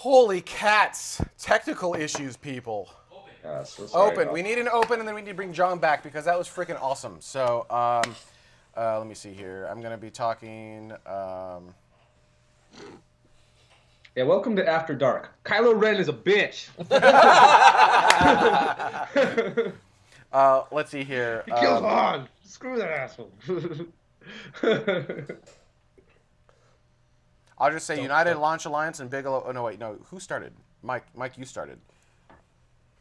Holy cats! Technical issues, people. So sorry Open. We need an open, and then we need to bring John back because that was freaking awesome. So, let me see here. I'm gonna be talking. Yeah, welcome to After Dark. Kylo Ren is a bitch. Let's see here. He kills Han. Screw that asshole. I'll just say United Launch Alliance and Bigelow. Oh no, wait, no. Who started? Mike, you started.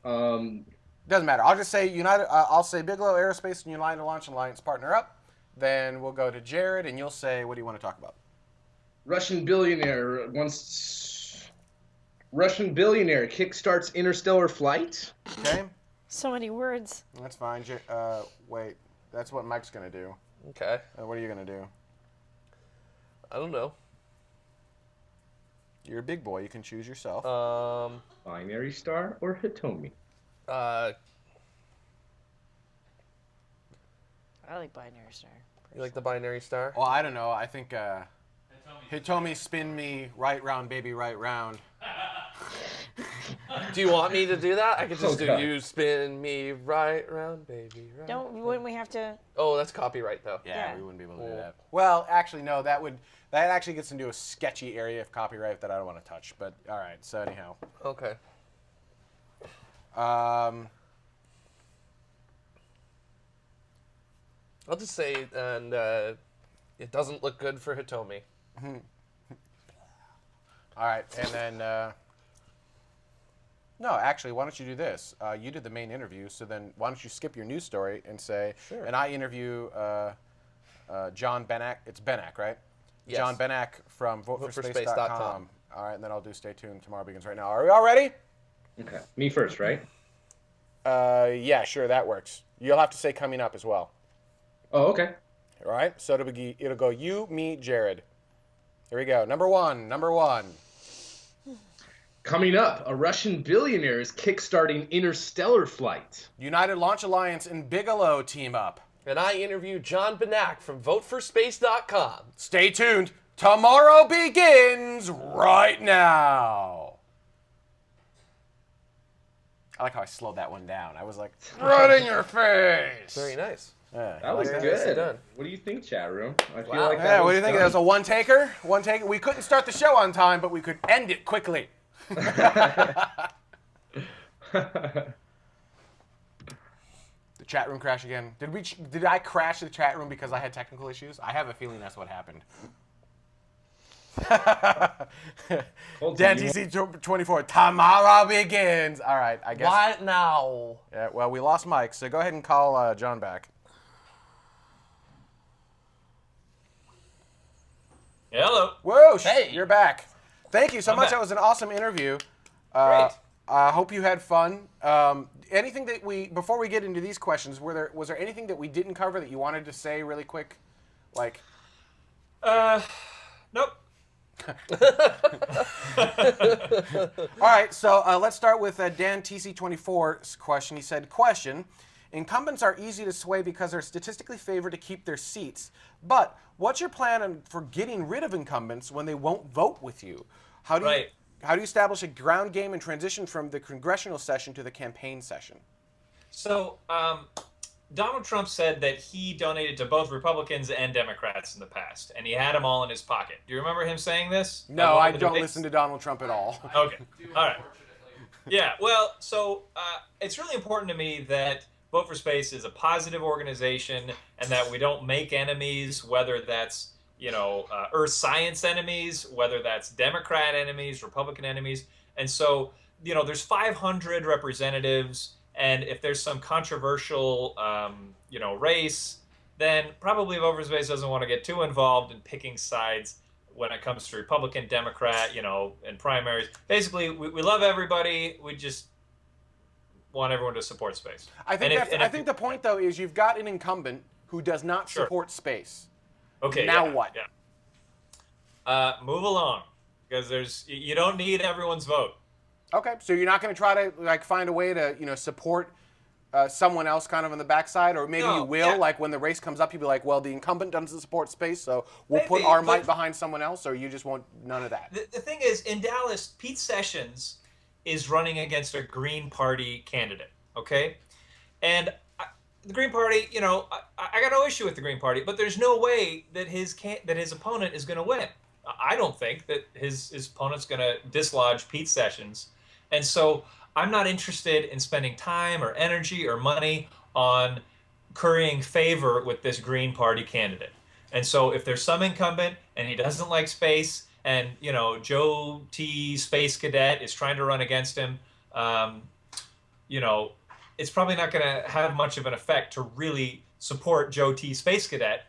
Doesn't matter. I'll just say United. I'll say Bigelow Aerospace and United Launch Alliance partner up. Then we'll go to Jared, and you'll say, what do you want to talk about? Russian billionaire kickstarts interstellar flight. Okay. So many words. That's fine. Wait. That's what Mike's gonna do. Okay. What are you gonna do? I don't know. You're a big boy. You can choose yourself. Binary Star or Hitomi? I like Binary Star. You like the binary star? Well, I don't know. I think Hitomi spin me right round, baby, right round. Do you want me to do that? I could just Okay. do you spin me right round, baby. Right. Wouldn't we have to? Oh, that's copyright though. Yeah, Yeah. we wouldn't be able to do that. Well, actually, no. That actually gets into a sketchy area of copyright that I don't want to touch. But all right. So anyhow. Okay. I'll just say, and it doesn't look good for Hitomi. All right, and then no, actually, why don't you do this? You did the main interview, so then why don't you skip your news story and say, Sure. and I interview John Benak. It's Benak, right? Yes. John Benak from VoteForSpace.com. voteforspace.com. All right, and then I'll do Stay Tuned. Tomorrow begins right now. Are we all ready? Okay. Me first, right? Yeah, sure, that works. You'll have to say coming up as well. Oh, okay. All right, so it'll go you, me, Jared. Here we go. Number one. Coming up, a Russian billionaire is kickstarting interstellar flight. United Launch Alliance and Bigelow team up. And I interview John Benak from VoteForSpace.com. Stay tuned. Tomorrow begins right now. I like how I slowed that one down. I was like, right in your face. Very nice. Yeah, That was like good. done. What do you think, chat room? I feel Wow. like that Yeah, what was do you think? done. That was a one-taker? One-taker? We couldn't start the show on time, but we could end it quickly. The chat room crash again. Did I crash the chat room because I had technical issues? I have a feeling that's what happened. Dan TC24. Tomorrow begins. All right, I guess. What now? Yeah, well, we lost Mike, so go ahead and call John back. Hello. Whoa, Hey. you're back. Thank you so I'm much. back. That was an awesome interview. Great. I hope you had fun. Anything that before we get into these questions, was there anything that we didn't cover that you wanted to say really quick? Like, Nope. all right, so let's start with Dan TC24's question. He said, question, incumbents are easy to sway because they're statistically favored to keep their seats. But what's your plan for getting rid of incumbents when they won't vote with you? How do Right. you establish a ground game and transition from the congressional session to the campaign session? So, Donald Trump said that he donated to both Republicans and Democrats in the past, and he had them all in his pocket. Do you remember him saying this? No, At one I of the don't debates? listen to Donald Trump at all. Okay. All right. Yeah. Well, so it's really important to me that Vote for Space is a positive organization, and that we don't make enemies, whether that's Earth science enemies, whether that's Democrat enemies, Republican enemies, and so there's 500 representatives, and if there's some controversial race, then probably Vote for Space doesn't want to get too involved in picking sides when it comes to Republican, Democrat, and primaries. Basically, we love everybody. We just want everyone to support space. I think And I think the point though is you've got an incumbent who does not Sure. support space. Okay. Now yeah, what? Yeah. Move along, because you don't need everyone's vote. Okay, so you're not going to try to find a way to support someone else kind of on the backside, or maybe No, you will, yeah. like when the race comes up, you'll be like, well, the incumbent doesn't support space, so we'll put Maybe, our but- might behind someone else, or you just want none of that. The thing is, in Dallas, Pete Sessions is running against a Green Party candidate. Okay, and the Green Party, I got no issue with the Green Party, but there's no way that his opponent is going to win. I don't think that his opponent's going to dislodge Pete Sessions, and so I'm not interested in spending time or energy or money on currying favor with this Green Party candidate. And so if there's some incumbent and he doesn't like space, and Joe T. Space Cadet is trying to run against him, it's probably not going to have much of an effect to really support Joe T. Space Cadet.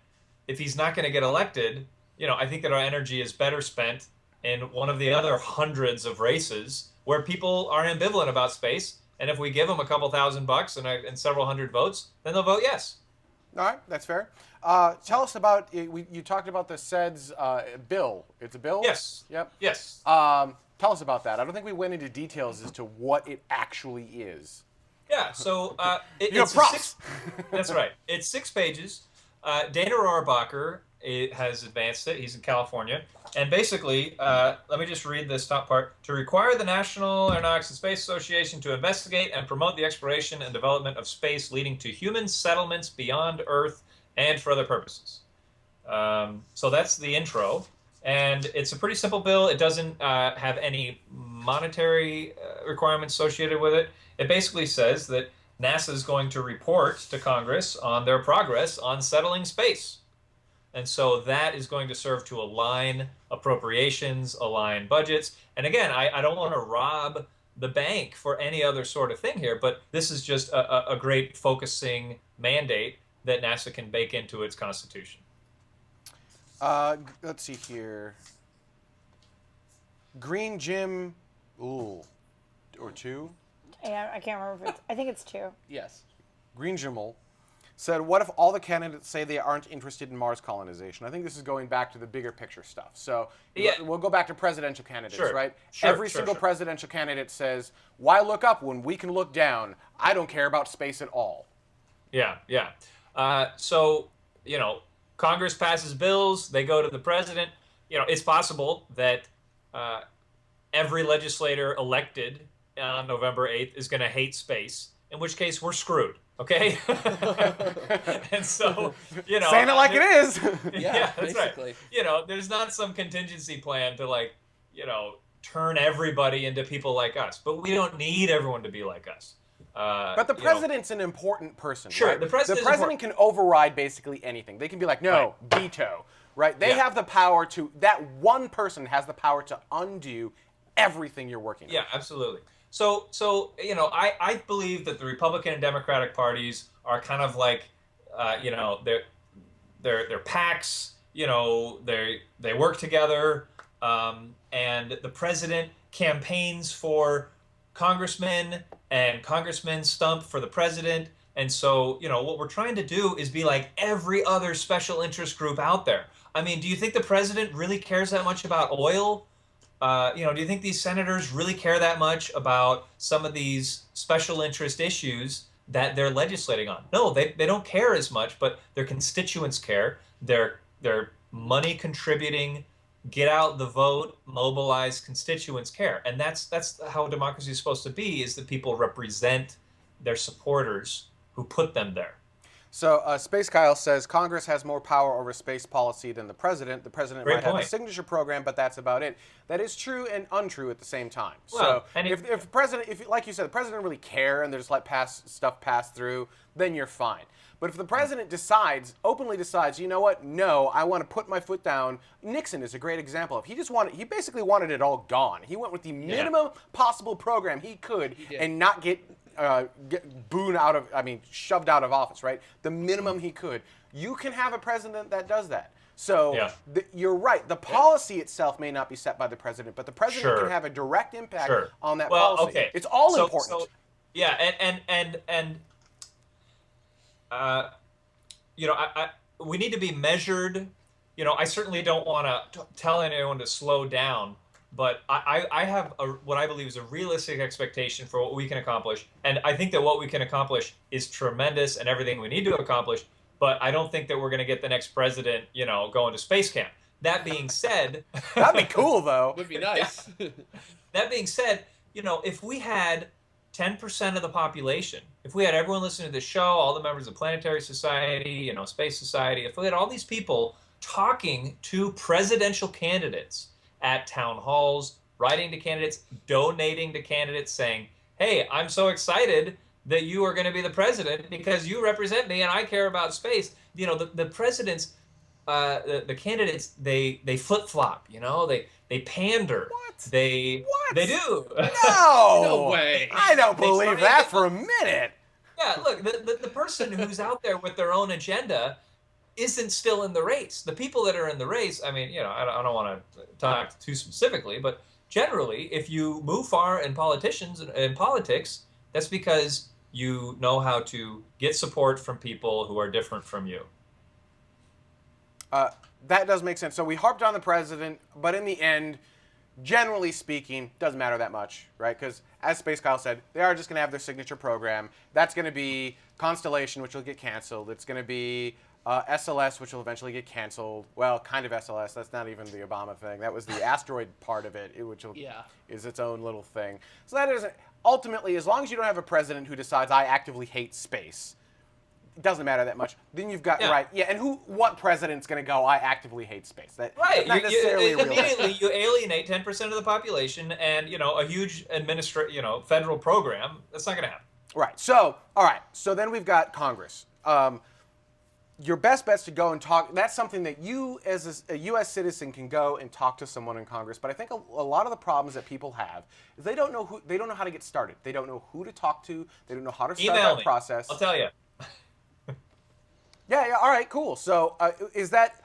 If he's not going to get elected, I think that our energy is better spent in one of the other hundreds of races where people are ambivalent about space. And if we give them a couple $1,000 and several hundred votes, then they'll vote yes. All right, that's fair. Tell us about, you talked about the SEDS bill. It's a bill? Yes. Yep. Yes. Tell us about that. I don't think we went into details as to what it actually is. Yeah, so You're props. That's right. It's 6 pages. Dana Rohrabacher has advanced it. He's in California. And basically, let me just read this top part. To require the National Aeronautics and Space Association to investigate and promote the exploration and development of space leading to human settlements beyond Earth and for other purposes. So that's the intro. And it's a pretty simple bill. It doesn't have any monetary requirements associated with it. It basically says that NASA is going to report to Congress on their progress on settling space. And so that is going to serve to align appropriations, align budgets. And again, I don't want to rob the bank for any other sort of thing here, but this is just a great focusing mandate that NASA can bake into its constitution. Let's see here. Green Jim, or 2? Yeah, I can't remember if I think it's 2. Yes. Green Jimmel said, what if all the candidates say they aren't interested in Mars colonization? I think this is going back to the bigger picture stuff. So we'll go back to presidential candidates, right? Every single presidential candidate says, why look up when we can look down? I don't care about space at all. Yeah. So, Congress passes bills, they go to the president. It's possible that every legislator elected on November 8th is going to hate space, in which case we're screwed, okay? And so, saying it like it is. Yeah, that's basically. Right. There's not some contingency plan to turn everybody into people like us, but we don't need everyone to be like us. But the president's an important person, Sure, right? the president can override basically anything. They can be like, no, veto, right? They have the power to, that one person has the power to undo everything you're working on. Yeah, absolutely. So I believe that the Republican and Democratic parties are kind of like, they're PACs. They work together, and the president campaigns for congressmen, and congressmen stump for the president. And so, what we're trying to do is be like every other special interest group out there. I mean, do you think the president really cares that much about oil? Do you think these senators really care that much about some of these special interest issues that they're legislating on? No, they don't care as much, but their constituents care. Their money contributing, get out the vote, mobilize constituents care. And that's how democracy is supposed to be, is that people represent their supporters who put them there. So Space Kyle says Congress has more power over space policy than the president. The president might have a signature program, but that's about it. That is true and untrue at the same time. Well, so if president, like you said, the president doesn't really care and they just let stuff pass through, then you're fine. But if the president openly decides, you know what? No, I want to put my foot down. Nixon is a great example of. He basically wanted it all gone. He went with the minimum possible program he could and not get shoved out of office, right? The minimum he could. You can have a president that does that. So you're right. The policy itself may not be set by the president, but the president can have a direct impact on that policy. Okay. It's all important. We need to be measured. I certainly don't want to tell anyone to slow down, but I have what I believe is a realistic expectation for what we can accomplish. And I think that what we can accomplish is tremendous and everything we need to accomplish. But I don't think that we're going to get the next president, going to space camp. That being said, That'd be cool, though. Would be nice. that being said, if we had 10% of the population, if we had everyone listening to the show, all the members of Planetary Society, Space Society, if we had all these people talking to presidential candidates at town halls, writing to candidates, donating to candidates, saying, hey, I'm so excited that you are going to be the president because you represent me and I care about space. The presidents, the candidates, they flip-flop, they pander. What? They do. No! No way. I don't They believe try that to- for a minute. Yeah, look, the person who's out there with their own agenda isn't still in the race. The people that are in the race, I mean, I don't want to talk too specifically, but generally, if you move far in politics, that's because you know how to get support from people who are different from you. That does make sense. So we harped on the president, but in the end, generally speaking, doesn't matter that much, right? Because as Space Kyle said, they are just going to have their signature program. That's going to be Constellation, which will get canceled. It's going to be SLS, which will eventually get canceled. Well, kind of SLS. That's not even the Obama thing. That was the asteroid part of it, which is its own little thing. So that isn't ultimately, as long as you don't have a president who decides I actively hate space, it doesn't matter that much. Then you've got and what president's going to go? I actively hate space. That's not necessarily real. Immediately you alienate 10% of the population, and a huge federal program. That's not going to happen. Right. So all right. So then we've got Congress. Your best bet's to go and talk. That's something that you, as a U.S. citizen, can go and talk to someone in Congress. But I think a lot of the problems that people have is they don't know how to get started. They don't know who to talk to. They don't know how to start Email that me. process. I'll tell you. Yeah. All right. Cool. So is that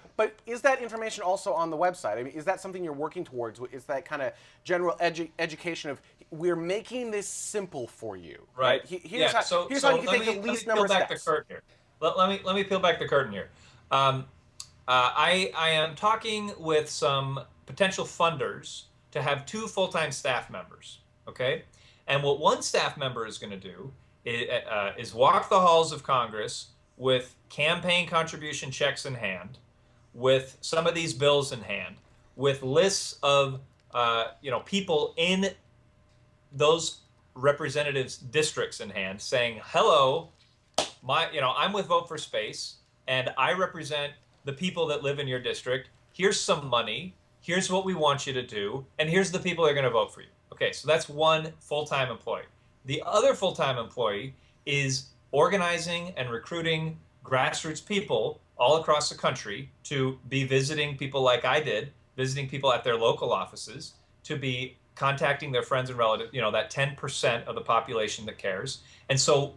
information also on the website? I mean, is that something you're working towards? Is that kind of general education of we're making this simple for you? Right. Here's how you can take the least number of steps. Let me peel back the curtain here. I am talking with some potential funders to have 2 full-time staff members. Okay, and what one staff member is going to do is walk the halls of Congress with campaign contribution checks in hand, with some of these bills in hand, with lists of people in those representatives' districts in hand, saying, "Hello, I'm with Vote for Space, and I represent the people that live in your district. Here's some money. Here's what we want you to do, and here's the people that are going to vote for you." Okay, so that's one full-time employee. The other full-time employee is organizing and recruiting grassroots people all across the country to be visiting people like I did, visiting people at their local offices, to be contacting their friends and relatives, that 10% of the population that cares. And so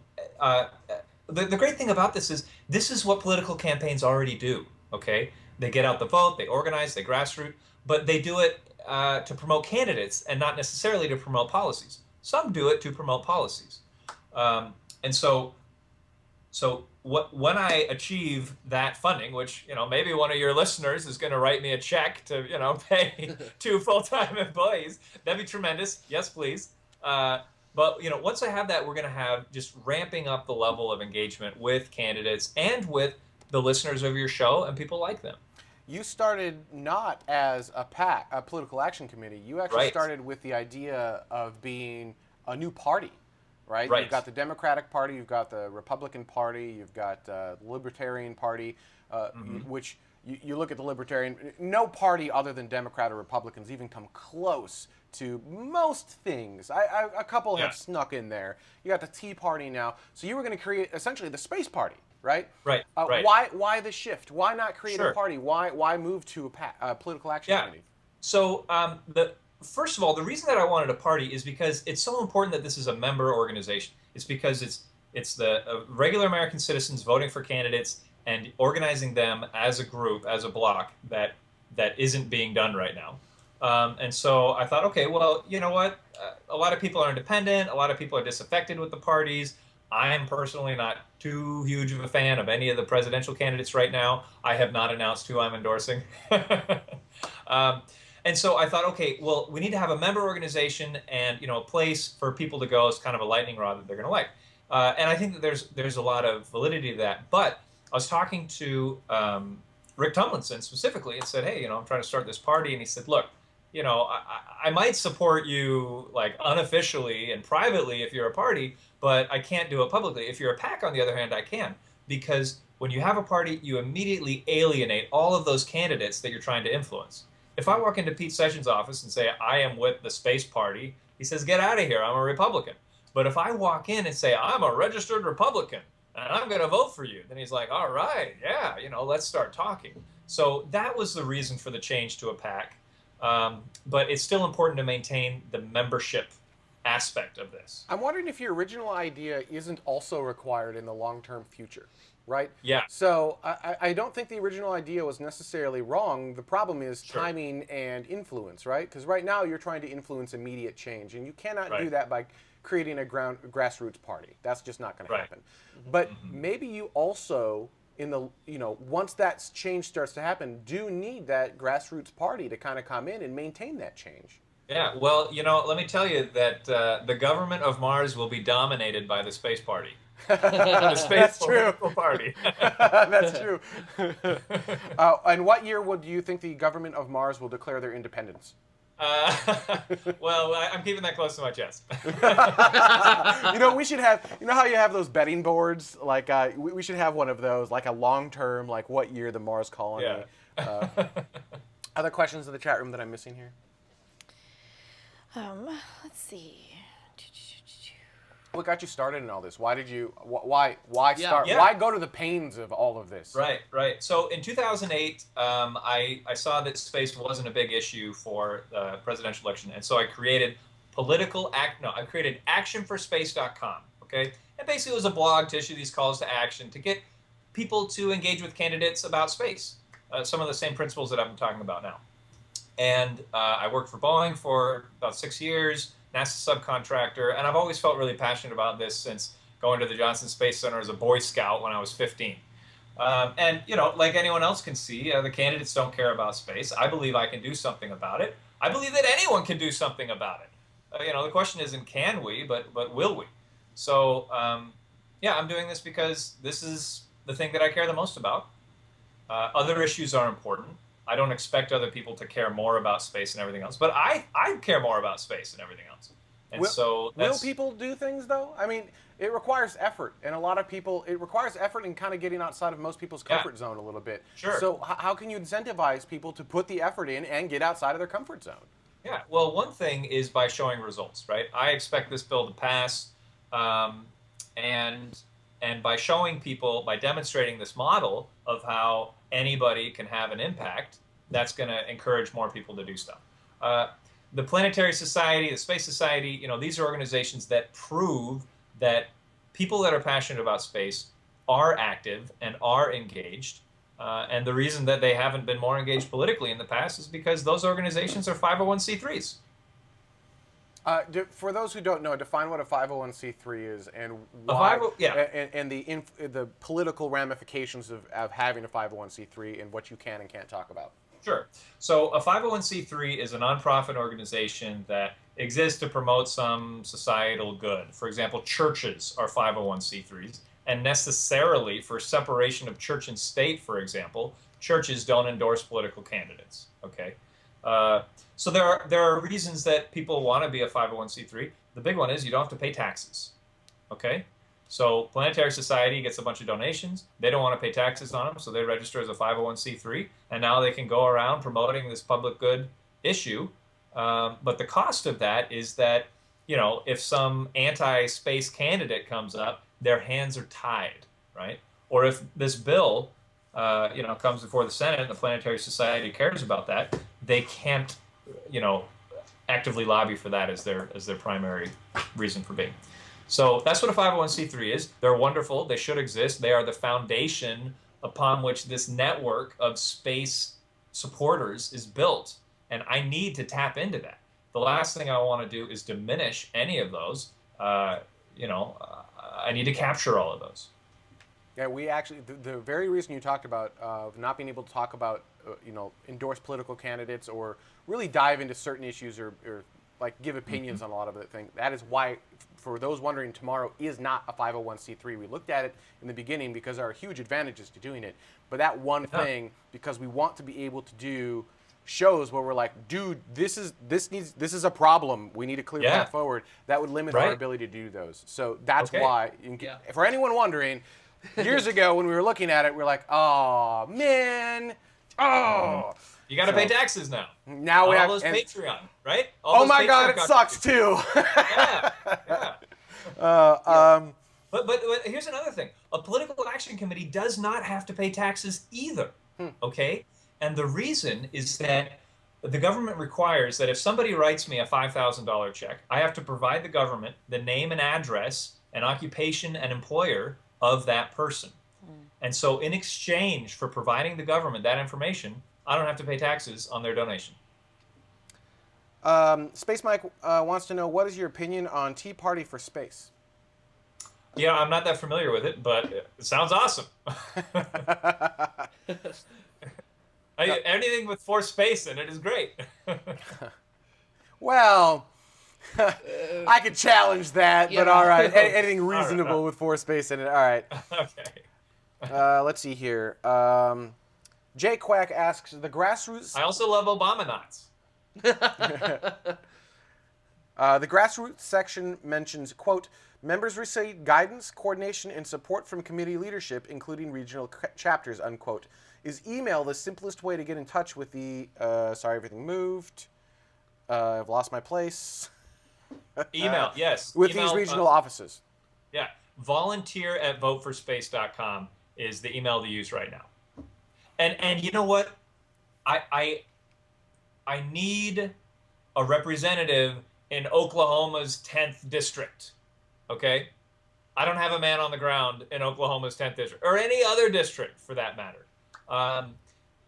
the great thing about this is what political campaigns already do, okay? They get out the vote, they organize, they grassroots, but they do it to promote candidates and not necessarily to promote policies. Some do it to promote policies. And so when I achieve that funding, which, maybe one of your listeners is going to write me a check to, pay 2 full-time employees, that'd be tremendous. Yes, please. But, once I have that, we're going to have just ramping up the level of engagement with candidates and with the listeners of your show and people like them. You started not as a PAC, a political action committee. You actually started with the idea of being a new party, right? You've got the Democratic Party, you've got the Republican Party, you've got the Libertarian Party, which you look at the Libertarian, no party other than Democrat or Republicans even come close to most things. A couple have snuck in there. You got the Tea Party now. So you were going to create essentially the Space Party, right? Right. Why the shift? Why not create a party? Why move to a political action committee? So first of all, the reason that I wanted a party is because it's so important that this is a member organization. It's because it's the regular American citizens voting for candidates and organizing them as a group, as a block that isn't being done right now. And so I thought, okay, well, you know what? A lot of people are independent. A lot of people are disaffected with the parties. I am personally not too huge of a fan of any of the presidential candidates right now. I have not announced who I'm endorsing. And so I thought, okay, well, we need to have a member organization and a place for people to go as kind of a lightning rod that they're going to like. And I think that there's a lot of validity to that. But I was talking to Rick Tumlinson specifically and said, hey, I'm trying to start this party, and he said, look, I might support you like unofficially and privately if you're a party, but I can't do it publicly. If you're a PAC, on the other hand, I can, because when you have a party, you immediately alienate all of those candidates that you're trying to influence. If I walk into Pete Sessions' office and say, I am with the space party, he says, get out of here, I'm a Republican. But if I walk in and say, I'm a registered Republican and I'm going to vote for you, then he's like, all right, yeah, let's start talking. So that was the reason for the change to a PAC. But it's still important to maintain the membership aspect of this. I'm wondering if your original idea isn't also required in the long-term future, right? Yeah. So I don't think the original idea was necessarily wrong. The problem is Sure. timing and influence, right? Because right now you're trying to influence immediate change, and you cannot do that by creating a grassroots party. That's just not going to happen. But maybe you also, in the once that change starts to happen, do need that grassroots party to kind of come in and maintain that change. Yeah, well, let me tell you that the government of Mars will be dominated by the space party. The space That's true. political party. That's true. And what year do you think the government of Mars will declare their independence? Well, I'm keeping that close to my chest. We should have, how you have those betting boards? Like, we should have one of those, like a long-term, like what year the Mars colony. Yeah. Other questions in the chat room that I'm missing here? Let's see. What got you started in all this? Why did you? Why start? Yeah. Why go to the pains of all of this? Right. So in 2008, I saw that space wasn't a big issue for the presidential election, and so I created actionforspace.com. Okay, and basically it was a blog to issue these calls to action to get people to engage with candidates about space. Some of the same principles that I'm talking about now. And I worked for Boeing for about 6 years, NASA subcontractor, and I've always felt really passionate about this since going to the Johnson Space Center as a Boy Scout when I was 15. And, like anyone else can see, the candidates don't care about space. I believe I can do something about it. I believe that anyone can do something about it. The question isn't can we, but will we? So, I'm doing this because this is the thing that I care the most about. Other issues are important. I don't expect other people to care more about space and everything else, but I care more about space and everything else. And will people do things though? I mean, it requires effort, and a lot of people, it requires effort in kind of getting outside of most people's comfort zone a little bit. Sure. So how can you incentivize people to put the effort in and get outside of their comfort zone? Yeah. Well, one thing is by showing results, right? I expect this bill to pass, and by showing people, by demonstrating this model of how anybody can have an impact, that's going to encourage more people to do stuff. The Planetary Society, the Space Society, these are organizations that prove that people that are passionate about space are active and are engaged. And the reason that they haven't been more engaged politically in the past is because those organizations are 501c3s. For those who don't know, define what a 501c3 is and why, and the political ramifications of having a 501c3 and what you can and can't talk about. Sure. So a 501c3 is a nonprofit organization that exists to promote some societal good. For example, churches are 501c3s, and necessarily for separation of church and state, for example, churches don't endorse political candidates. Okay. So there are reasons that people want to be a 501c3. The big one is you don't have to pay taxes. Okay? So Planetary Society gets a bunch of donations. They don't want to pay taxes on them, so they register as a 501c3, and now they can go around promoting this public good issue. But the cost of that is that, if some anti-space candidate comes up, their hands are tied, right? Or if this bill, comes before the Senate and the Planetary Society cares about that, they can't, actively lobby for that as their primary reason for being. So that's what a 501c3 is. They're wonderful. They should exist. They are the foundation upon which this network of space supporters is built. And I need to tap into that. The last thing I want to do is diminish any of those. I need to capture all of those. Yeah, we actually, the very reason you talked about not being able to talk about, endorse political candidates or really dive into certain issues or like give opinions on a lot of the things. That is why, for those wondering, TMRO is not a 501c3. We looked at it in the beginning because there are huge advantages to doing it. But that one thing, because we want to be able to do shows where we're like, dude, this is a problem. We need a clear path forward. That would limit our ability to do those. So that's why, for anyone wondering, years ago when we were looking at it, we're like, oh man, You got to pay taxes now. Now we have all those Patreon, right? All oh my God, it sucks too. Yeah. But here's another thing: a political action committee does not have to pay taxes either. Okay, and the reason is that the government requires that if somebody writes me a $5,000 check, I have to provide the government the name and address and occupation and employer of that person. And so in exchange for providing the government that information, I don't have to pay taxes on their donation. Space Mike wants to know, what is your opinion on Tea Party for Space? Yeah, I'm not that familiar with it, but it sounds awesome. Anything with for space in it is great. Well, I could challenge that, but all right. Anything reasonable with for space in it. All right. Okay. Let's see here. Jay Quack asks, the grassroots... I also love Obama knots. The grassroots section mentions, quote, members receive guidance, coordination, and support from committee leadership, including regional chapters, unquote. Is email the simplest way to get in touch with the... sorry, everything moved. I've lost my place. Email, yes. With email, these regional offices. Yeah. volunteer@voteforspace.com is the email to use right now. And you know what? I need a representative in Oklahoma's 10th district. Okay? I don't have a man on the ground in Oklahoma's 10th district, or any other district for that matter.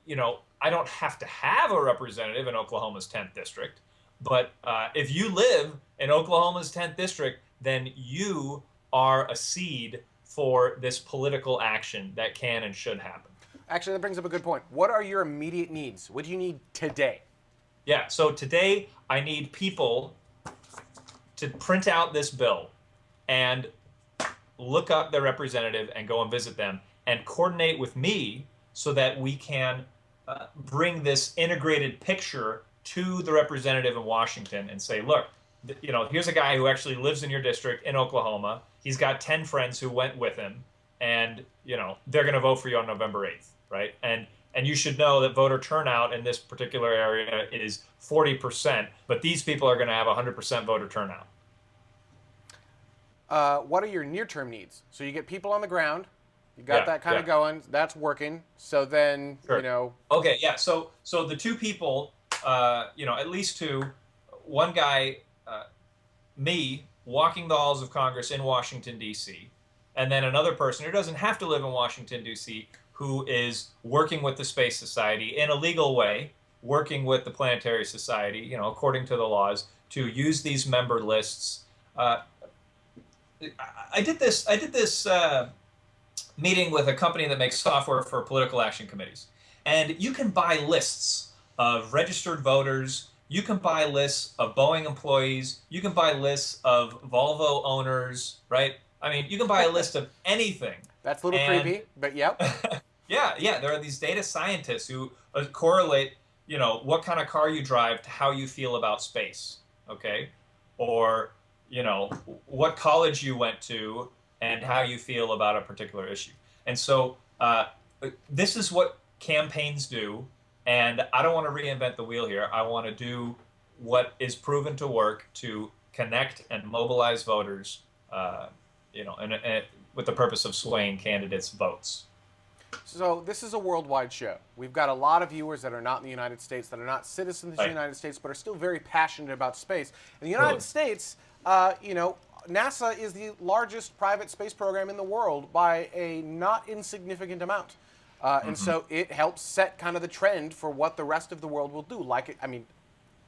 You know, I don't have to have a representative in Oklahoma's 10th district, but if you live in Oklahoma's 10th district, then you are a seed for this political action that can and should happen. Actually, that brings up a good point. What are your immediate needs? What do you need today? Yeah, so today I need people to print out this bill and look up their representative and go and visit them and coordinate with me so that we can bring this integrated picture to the representative in Washington and say, look, you know, here's a guy who actually lives in your district in Oklahoma. He's got 10 friends who went with him, and, you know, they're going to vote for you on November 8th, right? And you should know that voter turnout in this particular area is 40%, but these people are going to have 100% voter turnout. What are your near-term needs? So you get people on the ground. You got that kind of going. That's working. So then, you know. Okay, yeah. So the two people, you know, at least two, one guy, me, walking the halls of Congress in Washington, D.C., and then another person who doesn't have to live in Washington, D.C., who is working with the Space Society in a legal way, working with the Planetary Society, you know, according to the laws, to use these member lists. I did this meeting with a company that makes software for political action committees. And you can buy lists of registered voters. You can buy lists of Boeing employees. You can buy lists of Volvo owners, right? I mean, you can buy a list of anything. That's a little creepy, but yep. Yeah. There are these data scientists who correlate, you know, what kind of car you drive to how you feel about space, okay? Or, you know, what college you went to and how you feel about a particular issue. And so this is what campaigns do, and I don't want to reinvent the wheel here. I want to do what is proven to work to connect and mobilize voters, you know, and with the purpose of swaying candidates' votes. So this is a worldwide show. We've got a lot of viewers that are not in the United States, that are not citizens of the United States, but are still very passionate about space. In the United States, you know, NASA is the largest private space program in the world by a not insignificant amount. And so it helps set kind of the trend for what the rest of the world will do. Like, I mean,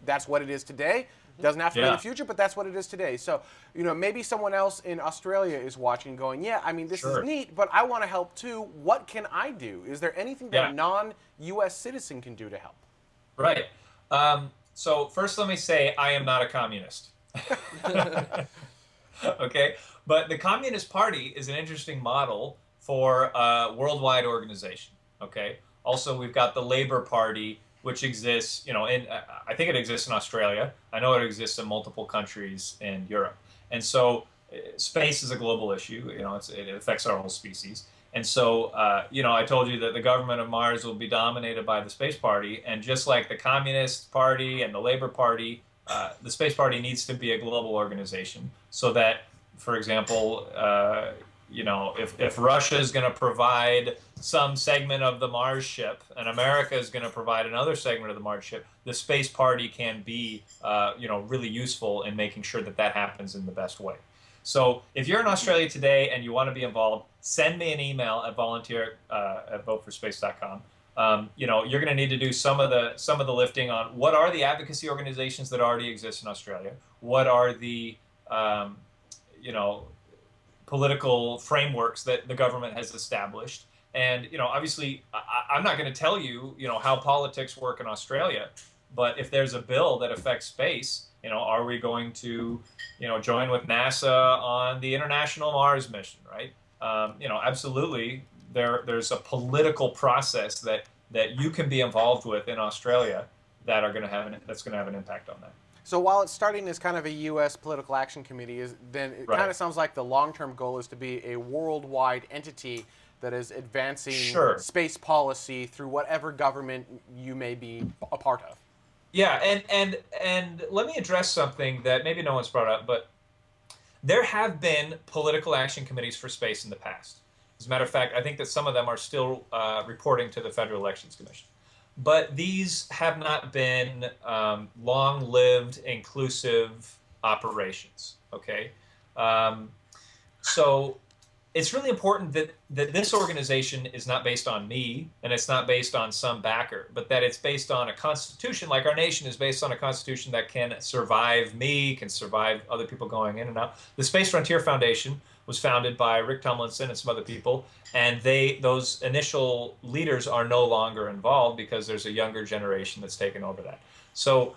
that's what it is today. Doesn't have to be in the future, but that's what it is today. So, you know, maybe someone else in Australia is watching going, yeah, I mean, this is neat, but I want to help too. What can I do? Is there anything that a non-U.S. citizen can do to help? Right. So first, let me say I am not a communist. Okay, but the Communist Party is an interesting model for a worldwide organization. Okay, also we've got the Labour Party, which exists, in I think it exists in Australia. I know it exists in multiple countries in Europe, and so space is a global issue. It affects our whole species. And so, I told you that the government of Mars will be dominated by the Space Party, and just like the Communist Party and the Labour Party, the Space Party needs to be a global organization so that, for example, if Russia is going to provide some segment of the Mars ship and America is going to provide another segment of the Mars ship, the Space Party can be, really useful in making sure that that happens in the best way. So if you're in Australia today and you want to be involved, send me an email at volunteer@voteforspace.com. You're going to need to do some of the lifting on what are the advocacy organizations that already exist in Australia, what are the political frameworks that the government has established, and obviously I'm not going to tell you how politics work in Australia, but if there's a bill that affects space, are we going to join with NASA on the International Mars mission, right? Absolutely. There's a political process that you can be involved with in Australia that's going to have an impact on that. So while it's starting as kind of a U.S. political action committee, then it Right. kind of sounds like the long-term goal is to be a worldwide entity that is advancing Sure. space policy through whatever government you may be a part of. Yeah, and let me address something that maybe no one's brought up, but there have been political action committees for space in the past. As a matter of fact, I think that some of them are still reporting to the Federal Elections Commission. But these have not been long-lived, inclusive operations. Okay, so it's really important that this organization is not based on me and it's not based on some backer, but that it's based on a constitution, like our nation is based on a constitution that can survive me, can survive other people going in and out. The Space Frontier Foundation was founded by Rick Tumlinson and some other people, and those initial leaders are no longer involved because there's a younger generation that's taken over that. So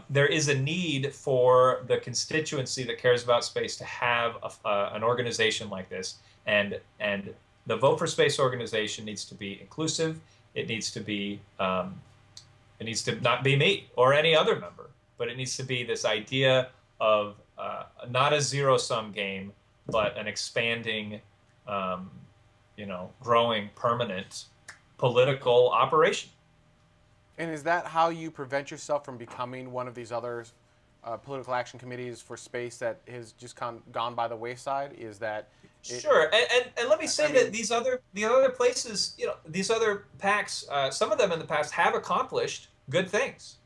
there is a need for the constituency that cares about space to have an organization like this, and the Vote for Space organization needs to be inclusive. It needs to be it needs to not be me or any other member, but it needs to be this idea of not a zero-sum game, but an expanding, growing, permanent political operation. And is that how you prevent yourself from becoming one of these other political action committees for space that has just gone by the wayside? Is that Sure, and let me say that the other places, these other PACs, some of them in the past have accomplished good things.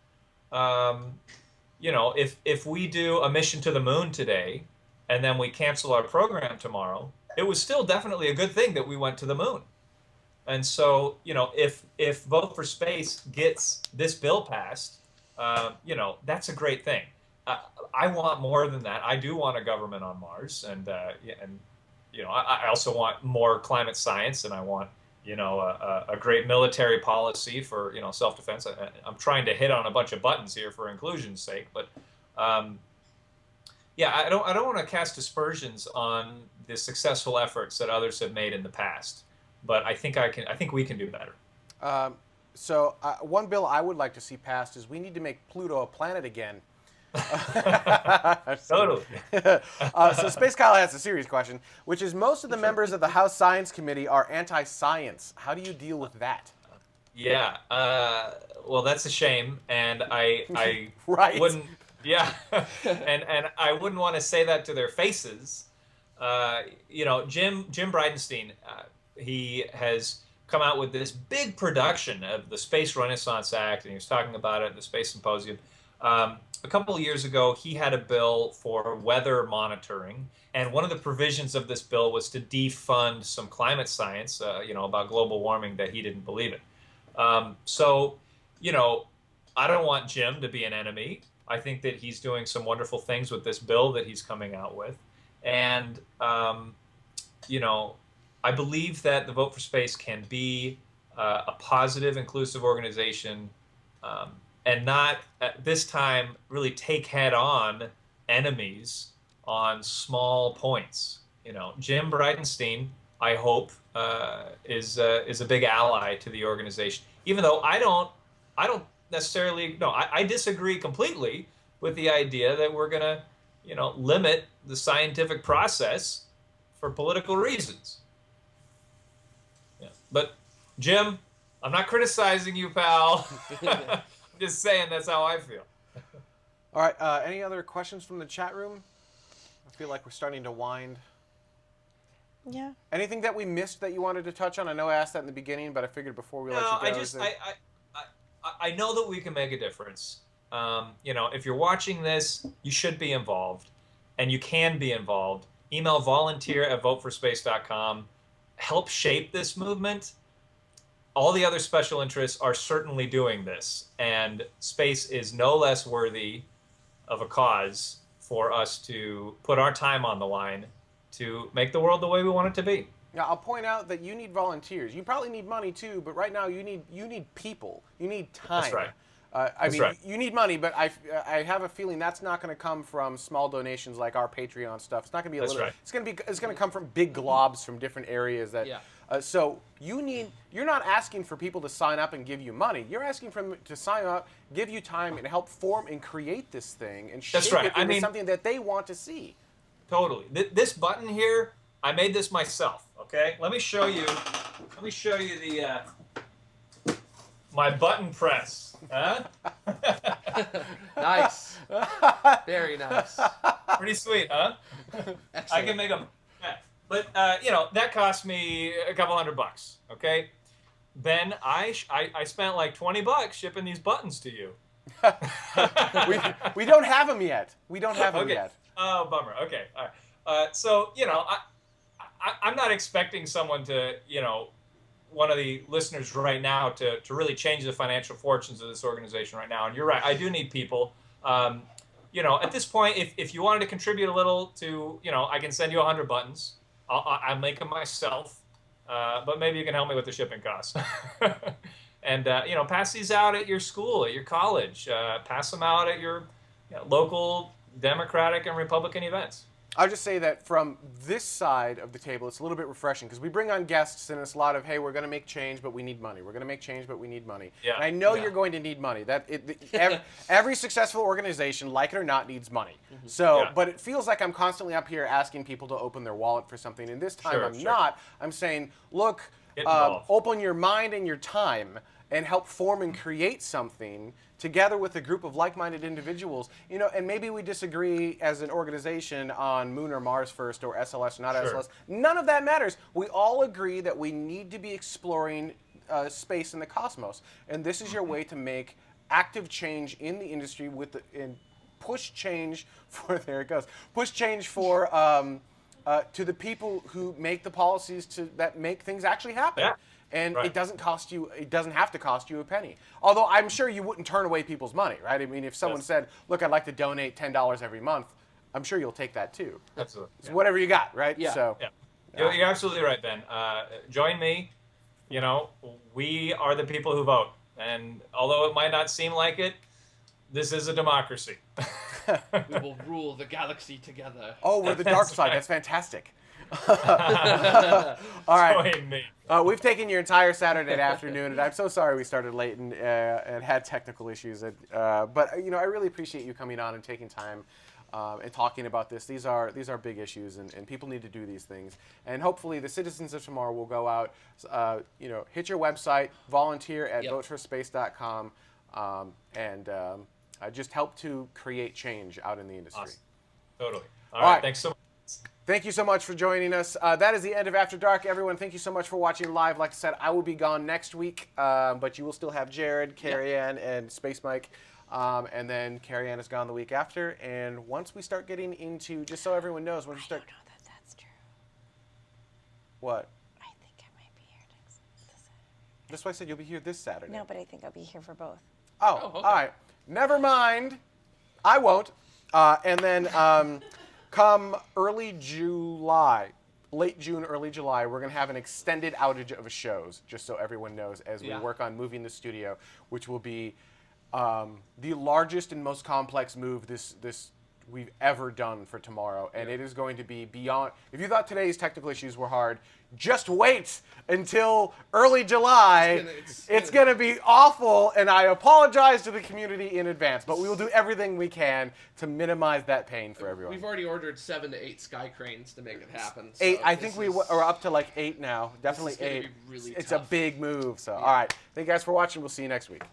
If we do a mission to the moon today, and then we cancel our program tomorrow, it was still definitely a good thing that we went to the moon. And so, if Vote for Space gets this bill passed, that's a great thing. I want more than that. I do want a government on Mars, and I also want more climate science, and I want a great military policy for self-defense. I'm trying to hit on a bunch of buttons here for inclusion's sake, but I don't want to cast aspersions on the successful efforts that others have made in the past. But I think we can do better. So one bill I would like to see passed is we need to make Pluto a planet again. Totally. So Space Kyle has a serious question, which is most of the members of the House Science Committee are anti-science. How do you deal with that? Yeah. Well, that's a shame, and I Right. wouldn't. Yeah. and I wouldn't want to say that to their faces. Jim Bridenstine, he has come out with this big production of the Space Renaissance Act, and he was talking about it at the Space Symposium. A couple of years ago, he had a bill for weather monitoring, and one of the provisions of this bill was to defund some climate science, about global warming that he didn't believe in. So, I don't want Jim to be an enemy. I think that he's doing some wonderful things with this bill that he's coming out with, and I believe that the Vote for Space can be a positive, inclusive organization, and not at this time really take head on enemies on small points. Jim Bridenstine, I hope, is a big ally to the organization. Even though I don't necessarily no, I disagree completely with the idea that we're gonna, limit the scientific process for political reasons. Yeah. But Jim, I'm not criticizing you, pal. I'm just saying that's how I feel. All right. Any other questions from the chat room? I feel like we're starting to wind. Yeah. Anything that we missed that you wanted to touch on? I know I asked that in the beginning, but I figured before we let No, you go. I know that we can make a difference. If you're watching this, you should be involved, and you can be involved. Email volunteer@voteforspace.com. Help shape this movement. All the other special interests are certainly doing this, and space is no less worthy of a cause for us to put our time on the line to make the world the way we want it to be. Now, I'll point out that you need volunteers. You probably need money too, but right now you need people. You need time. That's right. I mean, right. you need money, but I have a feeling that's not going to come from small donations like our Patreon stuff. It's not going to be a That's little. right. It's going to come from big globs from different areas. So you're not asking for people to sign up and give you money. You're asking for them to sign up, give you time, and help form and create this thing and shape right. it into something that they want to see. Totally. This button here, I made this myself. Okay, let me show you. The my button press. Huh? Nice. Very nice. Pretty sweet, huh? I can make them. Yeah. But that cost me a couple $100. Okay. Ben, I spent like $20 shipping these buttons to you. we don't have them yet. We don't have them Okay. yet. Oh, bummer. Okay. All right. So, I'm not expecting someone to, one of the listeners right now to really change the financial fortunes of this organization right now. And you're right. I do need people. At this point, if you wanted to contribute a little to, I can send you 100 buttons. I'll make them myself. But maybe you can help me with the shipping costs. And, pass these out at your school, at your college. Pass them out at your local Democratic and Republican events. I'll just say that from this side of the table, it's a little bit refreshing because we bring on guests and it's a lot of, hey, we're going to make change, but we need money. We're going to make change, but we need money. Yeah. And I know you're going to need money. Every successful organization, like it or not, needs money. Mm-hmm. So, Yeah. but it feels like I'm constantly up here asking people to open their wallet for something. And this time Sure, I'm sure. not. I'm saying, look, Get involved. open your mind and your time and help form and create something together with a group of like-minded individuals, and maybe we disagree as an organization on Moon or Mars first or SLS or not Sure. SLS. None of that matters. We all agree that we need to be exploring space in the cosmos, and this is your way to make active change in the industry and push change for there it goes. Push change for to the people who make the policies that make things actually happen. Yeah. And Right. it doesn't have to cost you a penny. Although I'm sure you wouldn't turn away people's money, right? I mean, if someone Yes. said, look, I'd like to donate $10 every month, I'm sure you'll take that too. Absolutely. It's whatever you got, right? Yeah. So, Yeah. You're absolutely right, Ben. Join me. We are the people who vote. And although it might not seem like it, this is a democracy. We will rule the galaxy together. Oh, we're the dark That's side. right. That's fantastic. All right. Join me. We've taken your entire Saturday afternoon, and I'm so sorry we started late and had technical issues. But I really appreciate you coming on and taking time and talking about this. These are big issues, and people need to do these things. And hopefully, the citizens of tomorrow will go out, hit your website, volunteer at voteforspace.com, and just help to create change out in the industry. Awesome. Totally. All All right. right. Thanks so much. Thank you so much for joining us. That is the end of After Dark, everyone. Thank you so much for watching live. Like I said, I will be gone next week, but you will still have Jared, Carrie Ann, and Space Mike. And then Carrie Ann is gone the week after. And once we start getting into, just so everyone knows, once we start. I don't know that that's true. What? I think I might be here this Saturday. That's why I said you'll be here this Saturday. No, but I think I'll be here for both. Oh, okay. all right. Never mind. I won't. And then come early July, late June, early July, we're going to have an extended outage of shows, just so everyone knows, as we work on moving the studio, which will be the largest and most complex move this we've ever done for tomorrow, and it is going to be beyond. If you thought today's technical issues were hard, just wait until early July. It's going to be awful, and I apologize to the community in advance, but we will do everything we can to minimize that pain for everyone. We've already ordered 7 to 8 sky cranes to make it happen. So 8. I think we are up to like 8 now. Definitely this is gonna 8. be really It's a tough. big move. So, all right. Thank you guys for watching. We'll see you next week.